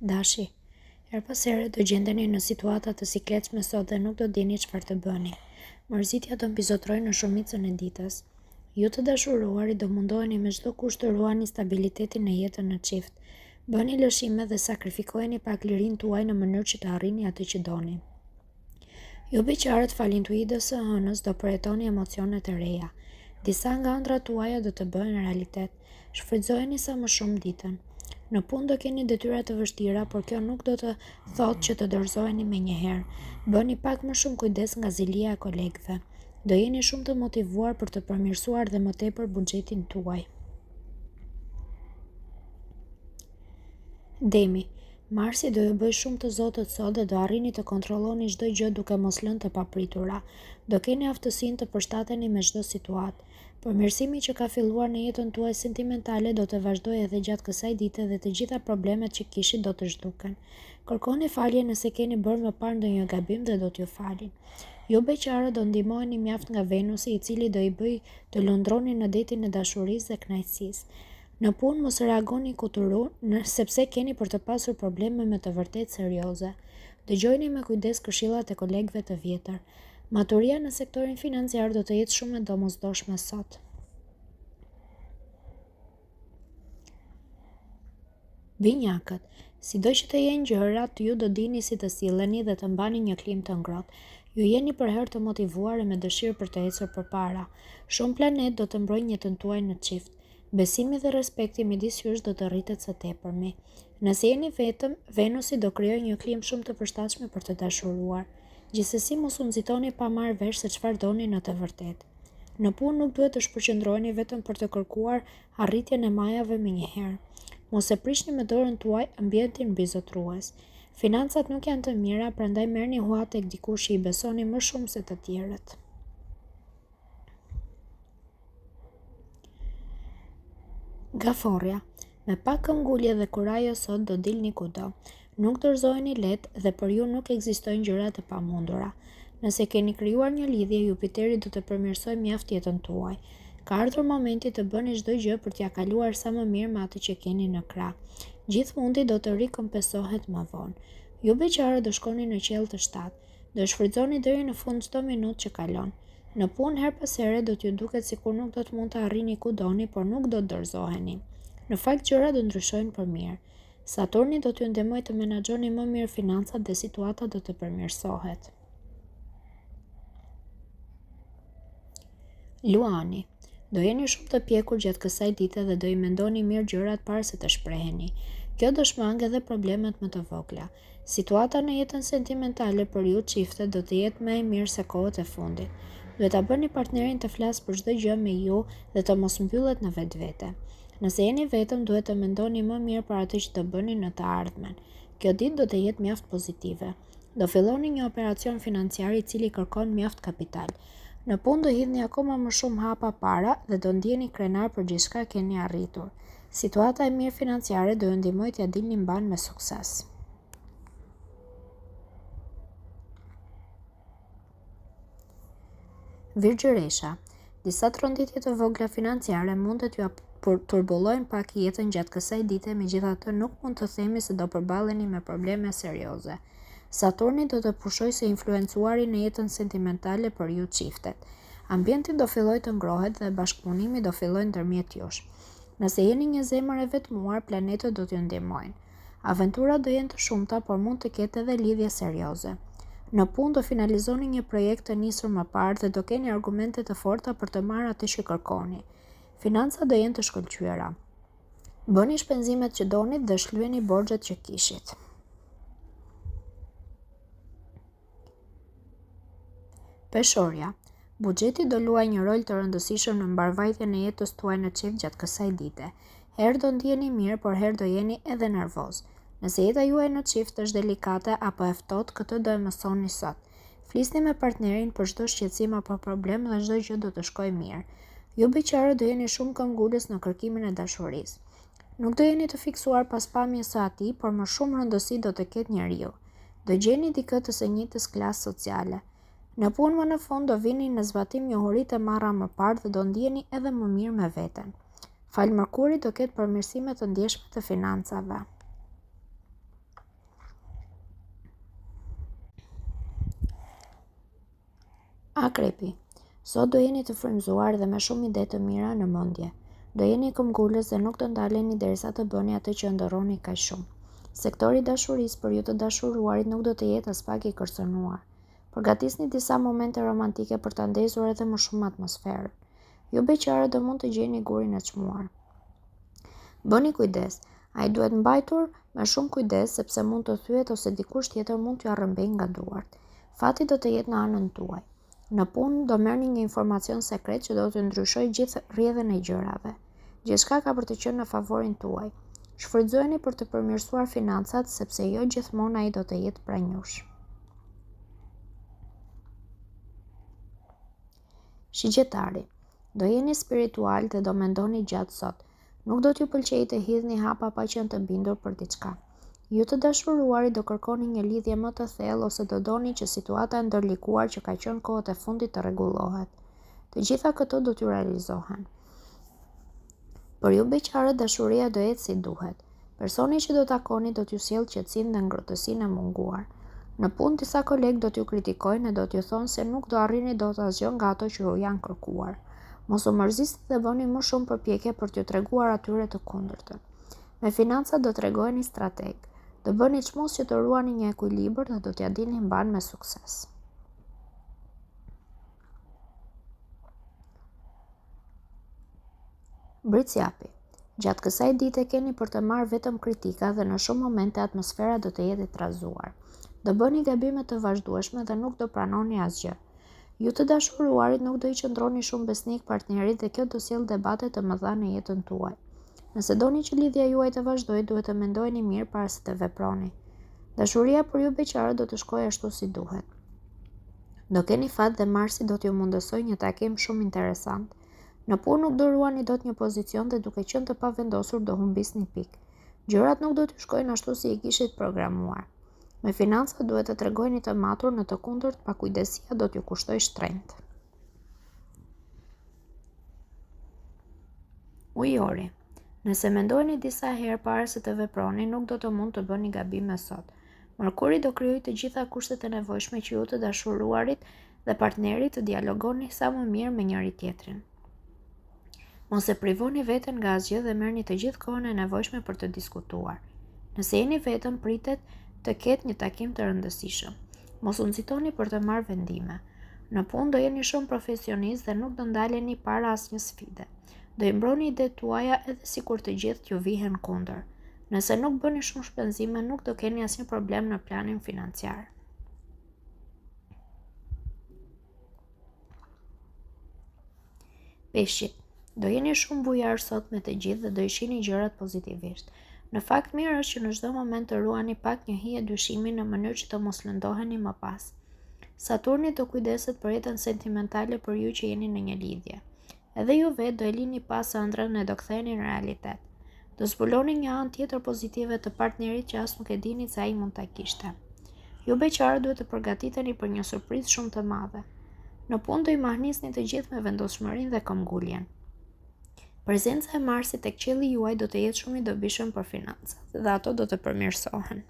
Dashi, her pas here do gjendeni në situata të sikletshme sot dhe nuk do dini çfarë të bëni. Mërzitja do mbizotrojë në shumicën e ditës. Ju të dashuruari do mundoheni me çdo kusht të ruani stabilitetin në jetën në çift. Bëni lëshime dhe sakrifikojeni pak lirinë tuaj në mënyrë që të arrini atë që doni. Ju beqarët falintuidës së hënës do përjetoni emocionet e reja. Disa nga ëndrat tuaja do të bëhen realitet. Shfrytëzojeni sa më shumë ditën. Në punë do keni detyra të vështira, por kjo nuk do të thotë që të dorëzoheni menjëherë. Bëni pak më shumë kujdes nga zilia e kolegëve. Do jeni shumë të motivuar për të përmirësuar dhe më tepër buxhetin tuaj. Demi, Marsi do ju bëj shumë të zotët sot dhe do arrini të kontrolloni çdo gjë duke mos lënë të papritura. Do keni aftësinë të përshtateni me çdo situatë. Përmirësimi që ka filluar në jetën tuaj sentimentale do të vazhdojë edhe gjatë kësaj dite dhe të gjitha problemet që kishit do të zhduken. Kërkoni falje nëse keni bërë më parë ndonjë gabim dhe do t'ju falin. Ju beqarë do ndihmoheni mjaft nga Venusi, i cili do I bëj të lundroni në detin e dashurisë dhe kënaqësisë. Në punë mos reagoni kuturu, sepse keni për të pasur probleme me të vërtetë serioze. Dëgjojeni me kujdes këshillat e kolegëve të vjetër. Maturia në sektorin financiar do të jetë shumë e domosdoshme sot. Binjakët, sido që të jenë gjërat, ju do dini si të silleni dhe të mbani një klim të ngrohtë. Ju jeni për herë të motivuar e me dëshirë për të ecur përpara. Shumë planet do të mbrojnë jetën tuaj në çift. Besimi dhe respekti midis jush do të rritet së tepërmi. Nëse jeni vetëm, Venusi do krijojë një klim shumë të përshtatshme për të dashuruar. Gjithsesi mos u nxitoni pa marrë vesh se çfarë doni në të vërtetë. Në punë nuk duhet të shpërqendroheni vetëm për të kërkuar arritjen e majave menjëherë. Mos e prishni me dorën tuaj ambientin mbizotrues. Financat nuk janë të mira, prandaj merrni hua tek dikush që I besoni më shumë se të tjerët. Gaforja, me pak këmbgulje dhe kurajo sot do dilni kudo. Nuk dorëzoheni lehtë dhe për ju nuk ekzistojnë gjëra të pamundura. Nëse keni krijuar një lidhje, Jupiteri do të përmirësojë mjaft jetën tuaj. Ka ardhur momenti të bëni çdo gjë për t'ia kaluar sa më mirë me atë që keni në krah. Gjithë mundi do të rikompensohet më vonë. Ju beqarë do shkoni në qiell të shtatë. Do shfrytëzoni deri në fund çdo minutë që kalon. Në punë her pas here do t'ju duket sikur nuk do të mund të arrini ku doni, por nuk do të dorëzoheni. Në fakt gjërat do ndryshojnë për mirë. Saturni do t'ju ndihmojë të menaxhoni më mirë financat dhe situata do të përmirësohet. Luani, do jeni shumë të pjekur gjatë kësaj dite dhe do I mendoni mirë gjërat para se të shpreheni. Kjo do shmangë edhe problemet më të vogla. Situata në jetën sentimentale për ju çifte do të jetë më e mirë se kohët e fundit. Duhet ta bëni partnerin të flasë për çdo gjë me ju dhe të mos mbyllet në vetvete. Nëse jeni vetëm, duhet të mendoni më mirë për atë që të bëni në të ardhmen. Kjo ditë do të jetë mjaft pozitive. Do filloni një operacion financiar I cili kërkon mjaft kapital. Në punë do hidhni akoma më shumë hapa para dhe do ndjeni krenar për gjithçka keni arritur. Situata e mirë financiare do ju ndihmojë t'ia dilni mban me sukses. Virgjëresha, disa tronditje të vogla financiare mund të t'ju turbullojnë pak jetën gjatë kësaj dite, megjithatë nuk mund të themi se do përballeni me probleme serioze. Saturni do të pushojë së influencuari në jetën sentimentale për ju çiftet. Ambienti do fillojë të ngrohet dhe bashkëpunimi do fillojë ndërmjet jush. Nëse jeni një zemër e vetmuar, planetët do t'ju ndihmojnë. Aventurat do jenë të shumta, por mund të ketë edhe lidhje serioze. Në punë do finalizoni një projekt të nisur më parë dhe do keni argumente të forta për të marrë atë që kërkoni. Financat do jenë të shkëlqyera. Bëni shpenzimet që donit dhe shlyeni borxhet që kishit. Peshorja, buxheti do luajë një rol të rëndësishëm në mbarvajtjen e jetës tuaj në çift gjatë kësaj dite. Herë do ndjeni mirë, por herë do jeni edhe nervoz. Nëse jeta juaj në çift është delikate apo e ftohtë, këtë do e mësoni sot. Flisni me partnerin për çdo shqetësim apo problem dhe çdo gjë do të shkojë mirë. Ju beqarë do jeni shumë këmbgulës në kërkimin e dashurisë. Nuk do jeni të fiksuar pas pamjes së atij, por më shumë rëndësi do të ketë njeriu. Do gjeni dikë të së njëjtës klasë sociale. Në punë më në fund do vini në zbatim njohuritë e marra më parë dhe do ndjeni edhe më mirë me veten. Fal Mërkuri do ketë përmirësime të ndjeshme të financave. Akrepi. Sot do jeni të frymëzuar dhe me shumë ide të mira në mendje. Do jeni këmbgulës dhe nuk të ndaleni derisa të bëni atë që ndërroni kaq shumë. Sektori i dashurisë për ju të dashuruarit nuk do të jetë as pak i kërcënuar. Përgatisni disa momente romantike për ta ndezur edhe më shumë atmosferën. Ju beqare do mund të gjeni gurin e çmuar. Bëni kujdes. Ai duhet mbajtur me shumë kujdes sepse mund të thyet ose dikush tjetër mund t'ju arrëmbejë nga duart. Fati do të jetë në anën tuaj. Në punë do merrni një informacion sekret që do të ndryshojë gjithë rrjedhën e gjërave. Gjithçka ka për të qenë në favorin tuaj. Shfrytëzojeni për të përmirësuar financat sepse jo gjithmonë ai do të jetë pranë jush. Shigjetari. Do jeni spiritual dhe do mendoni gjatë sot. Nuk do t'ju pëlqejë të hidhni hapa pa qenë të bindur për diçka. Ju të dashuruarit do kërkoni një lidhje më të thellë ose do doni që situata e ndërlikuar që ka qenë kohët e fundit të rregullohet. Të gjitha këto do t'ju realizohen. Për ju beqarët dashuria do jetë si duhet. Personi që do takoni do t'ju sjellë qetësinë dhe ngrohtësinë e munguar. Në punë disa kolegë do t'ju kritikojnë e do t'ju thonë se nuk do arrini dot asgjë nga ato që ju janë kërkuar. Mos u mërzisni dhe bëni më shumë përpjekje për t'ju treguar atyre të kundërtën. Me financat do tregojeni strateg. Do bëni çmos që të ruani një ekuilibër dhe do t'ja dilni mban me sukses. Britsjapi. Gjatë kësaj dite keni për të marrë vetëm kritika dhe në shumë momente atmosfera do të jetë e trazuar. Do bëni gabime të vazhdueshme dhe nuk do pranoni asgjë. Ju të dashuruarit nuk do i qëndroni shumë besnik partnerit dhe kjo do sjellë debate të mëdha në jetën tuaj. Nëse doni që lidhja juaj të vazhdojë, duhet të mendojeni mirë para se të veproni. Dashuria për ju beqarë do të shkojë ashtu si duhet. Do keni fat dhe Marsi do t'ju mundësoj një takim shumë interesant. Në punë nuk do ruani dot një pozicion dhe duke qenë të pavendosur do humbisni pikë. Gjërat nuk do t'ju shkojnë ashtu si i kishit programuar. Me financa duhet të tregojeni të matur, në të kundërt pakujdesia do t'ju kushtoj shtrenjtë. Ujori. Nëse mendojeni disa herë para se të veproni, nuk do të mund të bëni gabime sot. Mërkuri do krijojë të gjitha kushtet e nevojshme që ju të dashuruarit dhe partnerit të dialogoni sa më mirë me njëri tjetrin. Mos e privoni veten nga asgjë dhe merrni të gjithë kohën e nevojshme për të diskutuar. Nëse jeni vetëm, pritet të ketë një takim të rëndësishëm. Mos u nxitoni për të marrë vendime. Në punë do jeni shumë profesionist dhe nuk do ndaleni para asnjë sfide. Do i mbroni idetë tuaja edhe sikur të gjithë t'ju vihen kundër. Nëse nuk bëni shumë shpenzime, nuk do keni asnjë problem në planin financiar. Peshqit. Do jeni shumë bujar sot me të gjithë dhe do i shihni gjërat pozitivisht. Në fakt mirë është që në çdo moment të ruani pak një hije dyshimi në mënyrë që të mos lëndoheni më pas. Saturni do kujdeset për jetën sentimentale për ju që jeni në një lidhje. Edhe ju vetë do e lini pas ëndrrën e do ktheheni në realitet. Do zbuloni një anë tjetër pozitive të partnerit që as nuk e dini se ai mund ta kishte. Ju beqarë duhet të përgatiteni për një surprizë shumë të madhe. Në punë do i mahnisni të gjithë me vendoshmërinë dhe këmbguljen. Prezenca e Marsit tek qielli juaj do të jetë shumë i dobishëm për financat dhe ato do të përmirësohen.